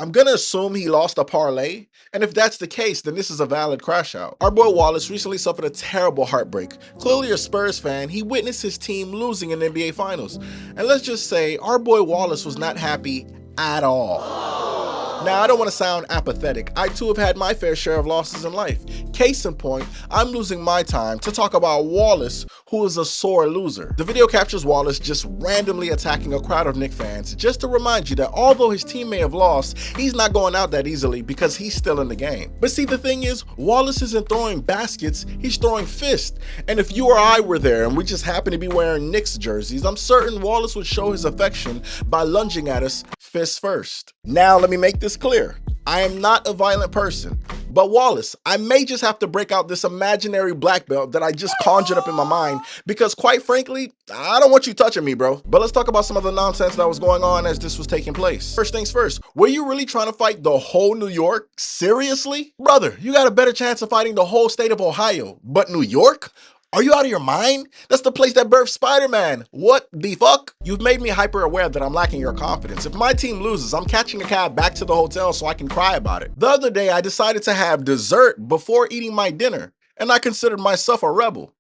I'm gonna assume he lost a parlay, and if that's the case, then this is a valid crash out. Our boy Wallace recently suffered a terrible heartbreak. Clearly a Spurs fan, he witnessed his team losing in the NBA Finals. And let's just say, our boy Wallace was not happy at all. Now, I don't want to sound apathetic. I too have had my fair share of losses in life. Case in point, I'm losing my time to talk about Wallace, who is a sore loser. The video captures Wallace just randomly attacking a crowd of Knicks fans, just to remind you that although his team may have lost, he's not going out that easily because he's still in the game. But see, the thing is, Wallace isn't throwing baskets, he's throwing fists. And if you or I were there and we just happen to be wearing Knicks jerseys, I'm certain Wallace would show his affection by lunging at us fist first. Now, let me make this clear. I am not a violent person, but Wallace, I may just have to break out this imaginary black belt that I just conjured up in my mind because quite frankly, I don't want you touching me, bro. But let's talk about some of the nonsense that was going on as this was taking place. First things first, were you really trying to fight the whole New York? Seriously? Brother, you got a better chance of fighting the whole state of Ohio, but New York? Are you out of your mind? That's the place that birthed Spider-Man. What the fuck? You've made me hyper aware that I'm lacking your confidence. If my team loses, I'm catching a cab back to the hotel so I can cry about it. The other day, I decided to have dessert before eating my dinner, and I considered myself a rebel.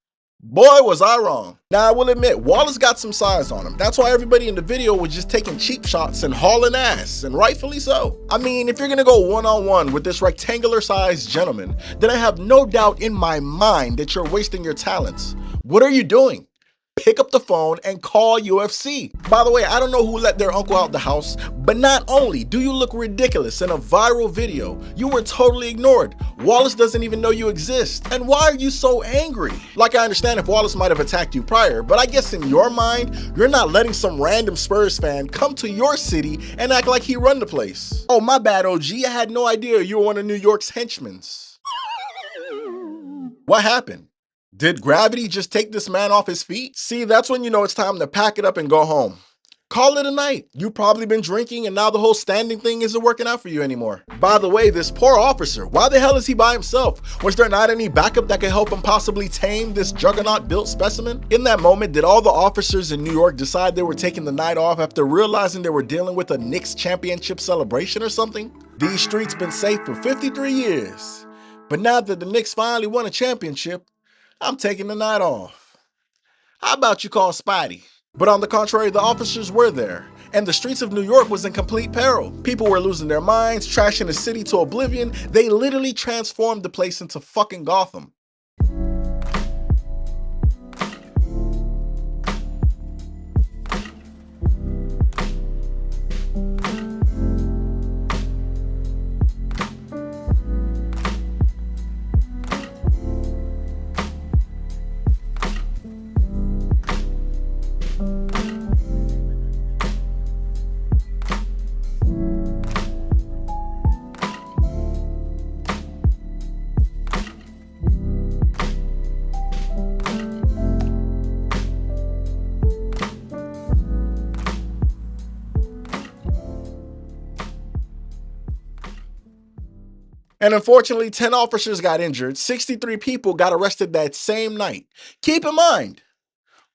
Boy, was I wrong. Now, I will admit, Wallace got some size on him. That's why everybody in the video was just taking cheap shots and hauling ass, and rightfully so. I mean, if you're gonna go one-on-one with this rectangular-sized gentleman, then I have no doubt in my mind that you're wasting your talents. What are you doing? Pick up the phone and call UFC. By the way, I don't know who let their uncle out the house, but not only do you look ridiculous in a viral video, you were totally ignored. Wallace doesn't even know you exist. And why are you so angry? Like, I understand if Wallace might have attacked you prior, but I guess in your mind, you're not letting some random Spurs fan come to your city and act like he run the place. Oh, my bad, OG. I had no idea you were one of New York's henchmen. What happened? Did gravity just take this man off his feet? See, that's when you know it's time to pack it up and go home. Call it a night. You've probably been drinking and now the whole standing thing isn't working out for you anymore. By the way, this poor officer, why the hell is he by himself? Was there not any backup that could help him possibly tame this juggernaut-built specimen? In that moment, did all the officers in New York decide they were taking the night off after realizing they were dealing with a Knicks championship celebration or something? These streets been safe for 53 years. But now that the Knicks finally won a championship, I'm taking the night off. How about you call Spidey? But on the contrary, the officers were there, and the streets of New York was in complete peril. People were losing their minds, trashing the city to oblivion. They literally transformed the place into fucking Gotham. And unfortunately, 10 officers got injured, 63 people got arrested that same night. Keep in mind,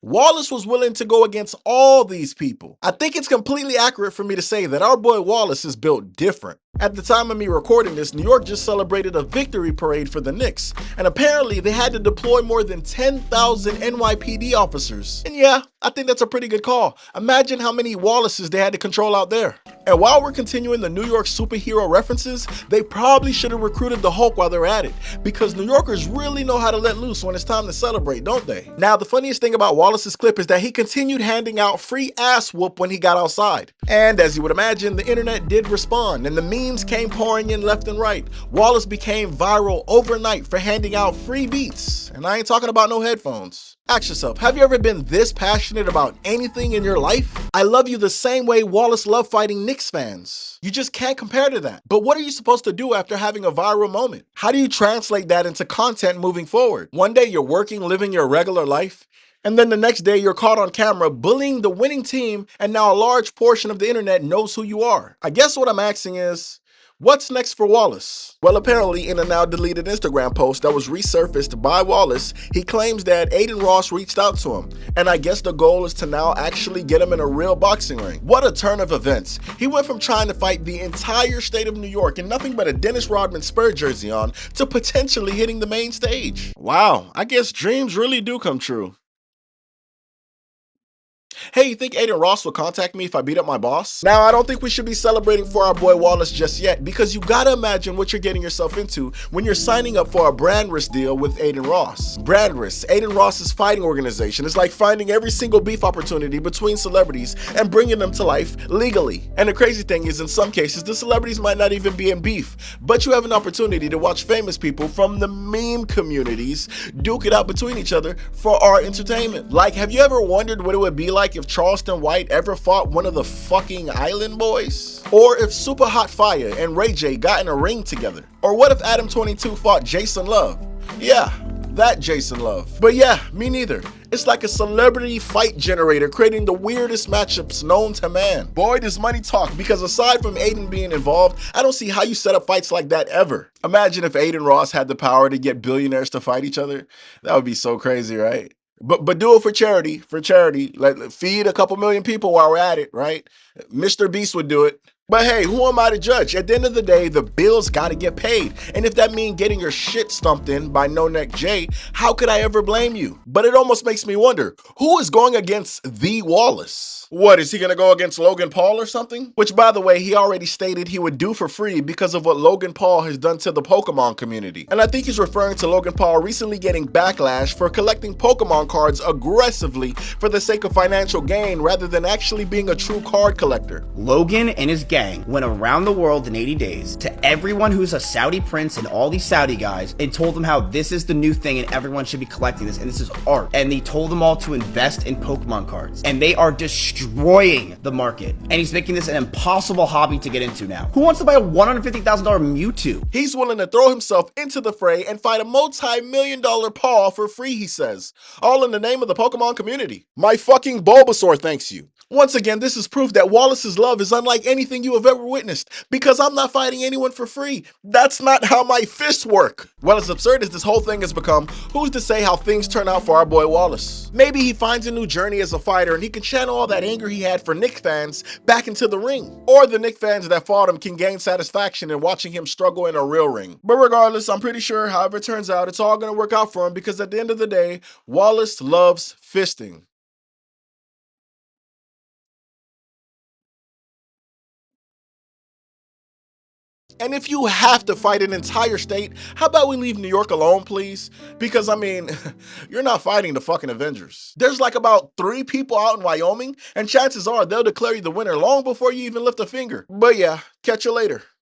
Wallace was willing to go against all these people. I think it's completely accurate for me to say that our boy Wallace is built different. At the time of me recording this, New York just celebrated a victory parade for the Knicks, and apparently they had to deploy more than 10,000 NYPD officers. And yeah, I think that's a pretty good call. Imagine how many Wallaces they had to control out there. And while we're continuing the New York superhero references, they probably should have recruited the Hulk while they're at it, because New Yorkers really know how to let loose when it's time to celebrate, don't they? Now, the funniest thing about Wallace's clip is that he continued handing out free ass whoop when he got outside. And as you would imagine, the internet did respond, and the memes came pouring in left and right. Wallace became viral overnight for handing out free beats, and I ain't talking about no headphones. Ask yourself, have you ever been this passionate about anything in your life? I love you the same way Wallace loved fighting Knicks fans. You just can't compare to that. But what are you supposed to do after having a viral moment? How do you translate that into content moving forward? One day you're working, living your regular life, and then the next day you're caught on camera bullying the winning team, and now a large portion of the internet knows who you are. I guess what I'm asking is, What's next for Wallace? Well, apparently, in a now deleted Instagram post that was resurfaced by Wallace, he claims that Adin Ross reached out to him, and I guess the goal is to now actually get him in a real boxing ring. What a turn of events. He went from trying to fight the entire state of New York in nothing but a Dennis Rodman Spurs jersey on to potentially hitting the main stage. Wow, I guess dreams really do come true. Hey, you think Adin Ross will contact me if I beat up my boss? Now, I don't think we should be celebrating for our boy Wallace just yet, because you gotta imagine what you're getting yourself into when you're signing up for a brand risk deal with Adin Ross. Brand Risk, Adin Ross's fighting organization, is like finding every single beef opportunity between celebrities and bringing them to life legally. And the crazy thing is, in some cases, the celebrities might not even be in beef, but you have an opportunity to watch famous people from the meme communities duke it out between each other for our entertainment. Like, have you ever wondered what it would be like if Charleston White ever fought one of the fucking Island Boys? Or if Super Hot Fire and Ray J got in a ring together? Or what if Adam 22 fought Jason Love? Yeah, that Jason Love. But yeah, me neither. It's like a celebrity fight generator creating the weirdest matchups known to man. Boy, does money talk, because aside from Adin being involved, I don't see how you set up fights like that ever. Imagine if Adin Ross had the power to get billionaires to fight each other. That would be so crazy, right? But do it for charity, Like, feed a couple million people while we're at it, right? Mr. Beast would do it. But hey, who am I to judge? At the end of the day, the bills gotta get paid. And if that means getting your shit stumped in by No Neck Jay, how could I ever blame you? But it almost makes me wonder, who is going against the Wallace? What, is he gonna go against Logan Paul or something? Which, by the way, he already stated he would do for free because of what Logan Paul has done to the Pokemon community. And I think he's referring to Logan Paul recently getting backlash for collecting Pokemon cards aggressively for the sake of financial gain rather than actually being a true card collector. Logan and his gang went around the world in 80 days to everyone who's a Saudi prince and all these Saudi guys and told them how this is the new thing and everyone should be collecting this and this is art. And they told them all to invest in Pokemon cards. And they are destroying the market. And he's making this an impossible hobby to get into now. Who wants to buy a $150,000 Mewtwo? He's willing to throw himself into the fray and fight a multi-million-dollar Paul for free, he says. All in the name of the Pokemon community. My fucking Bulbasaur thanks you. Once again, this is proof that Wallace's love is unlike anything you have ever witnessed, because I'm not fighting anyone for free. That's not how my fists work. Well, as absurd as this whole thing has become, who's to say how things turn out for our boy Wallace? Maybe he finds a new journey as a fighter and he can channel all that anger he had for Knick fans back into the ring. Or the Knick fans that fought him can gain satisfaction in watching him struggle in a real ring. But regardless, I'm pretty sure however it turns out, it's all going to work out for him, because at the end of the day, Wallace loves fisting. And if you have to fight an entire state, how about we leave New York alone, please? Because, I mean, you're not fighting the fucking Avengers. There's like about 3 people out in Wyoming, and chances are they'll declare you the winner long before you even lift a finger. But yeah, catch you later.